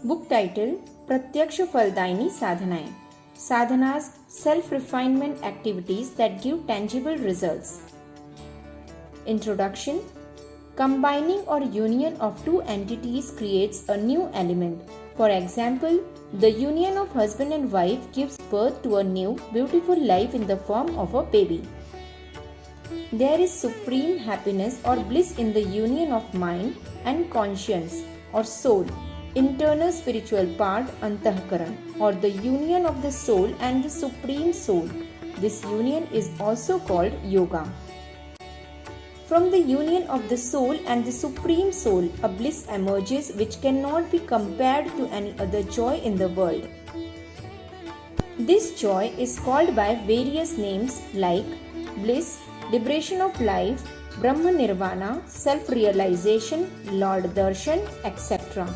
Book title Pratyaksha Faldaini Sadhanaएं. Sadhanas, self-refinement activities that give tangible results. Introduction. Combining or union of two entities creates a new element. For example, the union of husband and wife gives birth to a new, beautiful life in the form of a baby. There is supreme happiness or bliss in the union of mind and conscience or soul, internal spiritual part Antahkaran, or the union of the soul and the supreme soul. This union is also called yoga. From the union of the soul and the supreme soul, a bliss emerges which cannot be compared to any other joy in the world. This joy is called by various names like bliss, liberation of life, Brahma Nirvana, self-realization, Lord Darshan, etc.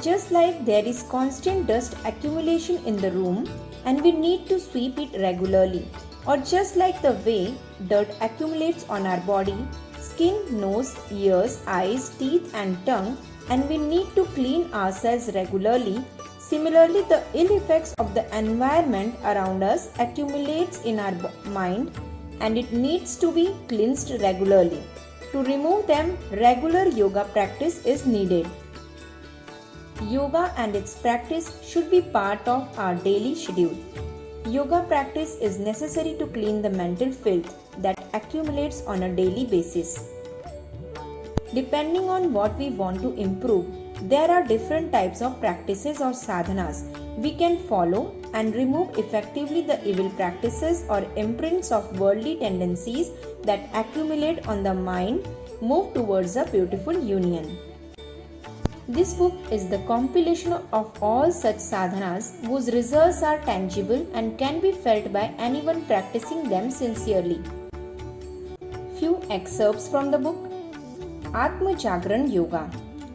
Just like there is constant dust accumulation in the room and we need to sweep it regularly, or just like the way dirt accumulates on our body, skin, nose, ears, eyes, teeth and tongue, and we need to clean ourselves regularly, similarly the ill effects of the environment around us accumulates in our mind and it needs to be cleansed regularly. To remove them, regular yoga practice is needed. Yoga and its practice should be part of our daily schedule. Yoga practice is necessary to clean the mental filth that accumulates on a daily basis. Depending on what we want to improve, there are different types of practices or sadhanas we can follow and remove effectively the evil practices or imprints of worldly tendencies that accumulate on the mind, move towards a beautiful union. This book is the compilation of all such sadhanas whose results are tangible and can be felt by anyone practicing them sincerely. Few excerpts from the book. Atma Jagran Yoga.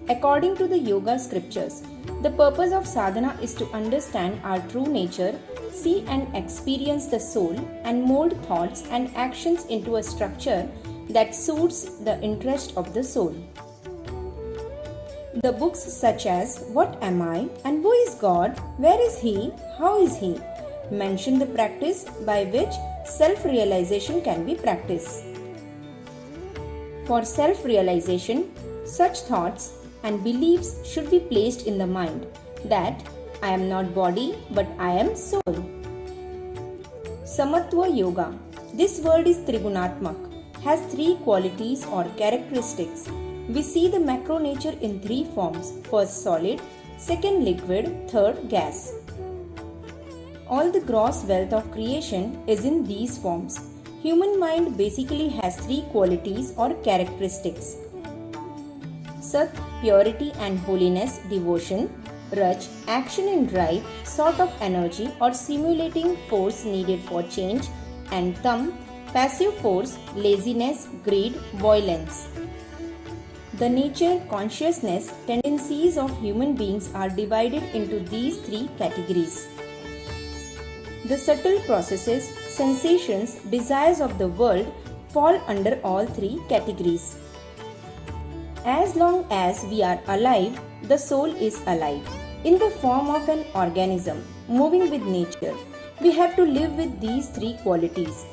According to the yoga scriptures, the purpose of sadhana is to understand our true nature, see and experience the soul, and mold thoughts and actions into a structure that suits the interest of the soul. The books such as What Am I and Who is God, Where is He, How is He mention the practice by which self-realization can be practiced. For self-realization, such thoughts and beliefs should be placed in the mind that I am not body but I am soul. Samatva Yoga. This word is Trigunatmak, has three qualities or characteristics. We see the macro nature in three forms: first solid, second liquid, third gas. All the gross wealth of creation is in these forms. Human mind basically has three qualities or characteristics: Sat, purity and holiness, devotion; Raj, action and drive, sort of energy or simulating force needed for change; and Tam, passive force, laziness, greed, violence. The nature, consciousness, tendencies of human beings are divided into these three categories. The subtle processes, sensations, desires of the world fall under all three categories. As long as we are alive, the soul is alive, in the form of an organism, moving with nature. We have to live with these three qualities.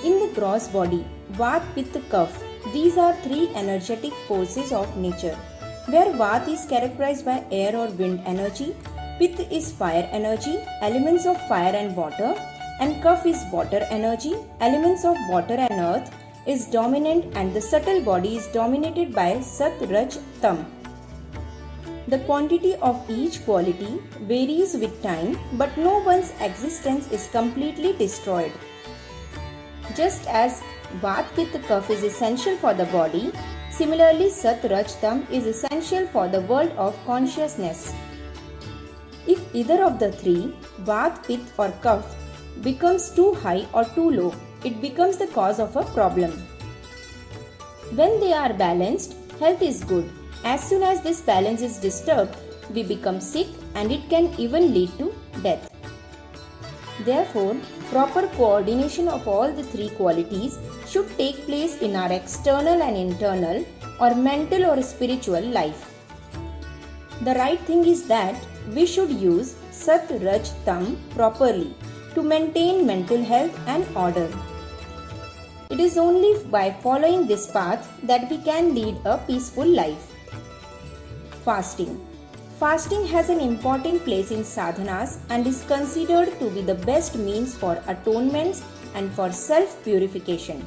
In the gross body, Vat, Pitta, Kapha, these are three energetic forces of nature, where Vat is characterized by air or wind energy, Pitta is fire energy, elements of fire and water, and Kapha is water energy, elements of water and earth, is dominant, and the subtle body is dominated by Sat, Raj, Tam. The quantity of each quality varies with time, but no one's existence is completely destroyed. Just as Vat, Pitta, Kapha is essential for the body, similarly Sat, Raj, Tam is essential for the world of consciousness. If either of the three, Vat, Pitta or Kapha, becomes too high or too low, it becomes the cause of a problem. When they are balanced, health is good. As soon as this balance is disturbed, we become sick and it can even lead to death. Therefore, proper coordination of all the three qualities should take place in our external and internal or mental or spiritual life. The right thing is that we should use Sat, Raj, Tam properly to maintain mental health and order. It is only by following this path that we can lead a peaceful life. Fasting. Fasting has an important place in sadhanas and is considered to be the best means for atonements and for self-purification.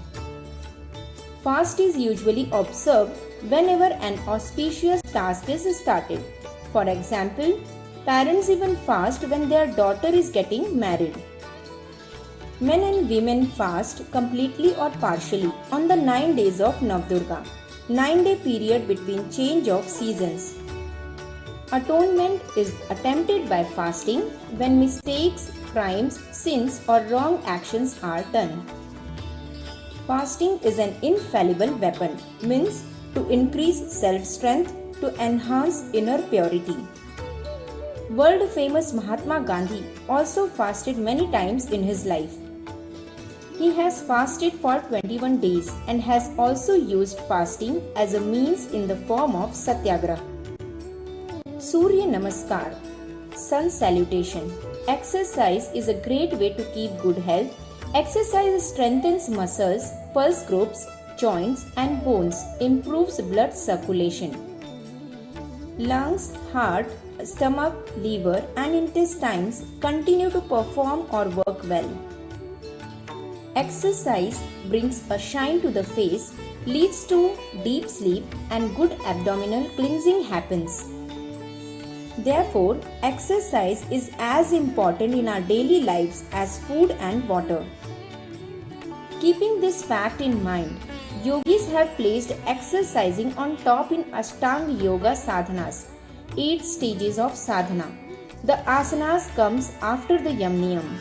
Fast is usually observed whenever an auspicious task is started. For example, parents even fast when their daughter is getting married. Men and women fast completely or partially on the 9 days of Navdurga, 9-day period between change of seasons. Atonement is attempted by fasting when mistakes, crimes, sins or wrong actions are done. Fasting is an infallible weapon, means to increase self-strength, to enhance inner purity. World-famous Mahatma Gandhi also fasted many times in his life. He has fasted for 21 days and has also used fasting as a means in the form of satyagraha. Surya Namaskar, Sun Salutation. Exercise is a great way to keep good health. Exercise strengthens muscles, pulse groups, joints and bones, improves blood circulation. Lungs, heart, stomach, liver and intestines continue to perform or work well. Exercise brings a shine to the face, leads to deep sleep and good abdominal cleansing happens. Therefore, exercise is as important in our daily lives as food and water. Keeping this fact in mind, yogis have placed exercising on top in Ashtanga Yoga sadhanas, 8 stages of sadhana. The asanas comes after the yamniyam.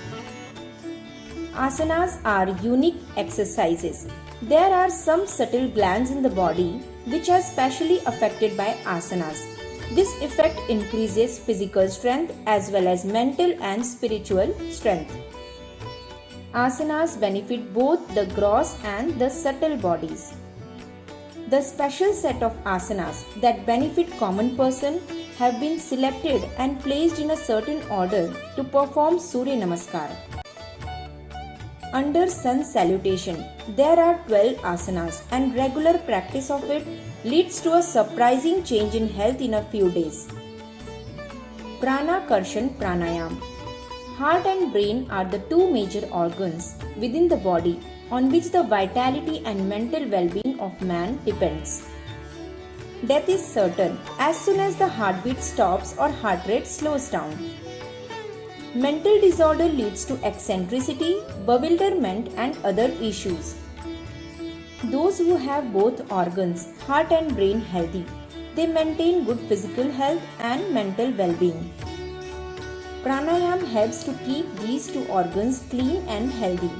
Asanas are unique exercises. There are some subtle glands in the body which are specially affected by asanas. This effect increases physical strength as well as mental and spiritual strength. Asanas benefit both the gross and the subtle bodies. The special set of asanas that benefit common person have been selected and placed in a certain order to perform Surya Namaskar. Under Sun Salutation, there are 12 asanas and regular practice of it leads to a surprising change in health in a few days. Prana-Karshan Pranayam. Heart and brain are the two major organs within the body on which the vitality and mental well-being of man depends. Death is certain as soon as the heartbeat stops or heart rate slows down. Mental disorder leads to eccentricity, bewilderment and other issues. Those who have both organs, heart and brain healthy, they maintain good physical health and mental well-being. Pranayam helps to keep these two organs clean and healthy.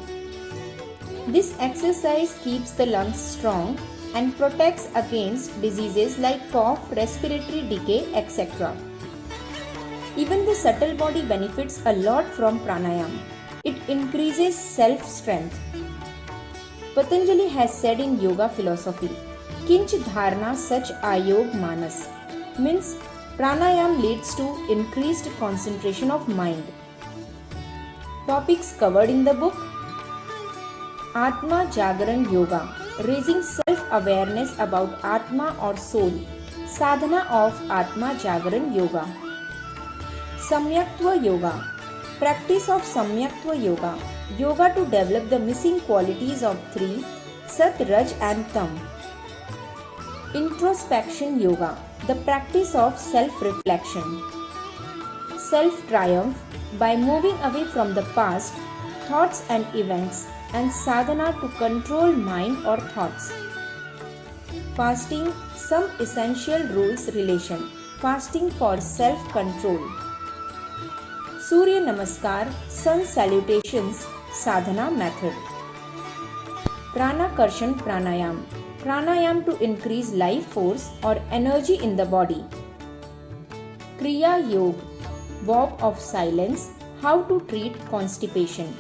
This exercise keeps the lungs strong and protects against diseases like cough, respiratory decay, etc. Even the subtle body benefits a lot from pranayam. It increases self-strength. Patanjali has said in yoga philosophy, Kinch dharna sach ayog manas, means pranayam leads to increased concentration of mind. Topics covered in the book: Atma Jagaran Yoga, raising self-awareness about Atma or soul, sadhana of Atma Jagaran Yoga. Samyaktva Yoga, practice of Samyaktva Yoga, yoga to develop the missing qualities of 3, Sat, Raj and Tam. Introspection Yoga, the practice of self-reflection. Self-triumph, by moving away from the past, thoughts and events, and sadhana to control mind or thoughts. Fasting, some essential rules relation. Fasting for self-control. Surya Namaskar, Sun Salutations, sadhana method. Prana-Karshan Pranayam, pranayam to increase life force or energy in the body. Kriya Yoga, vow of silence, how to treat constipation.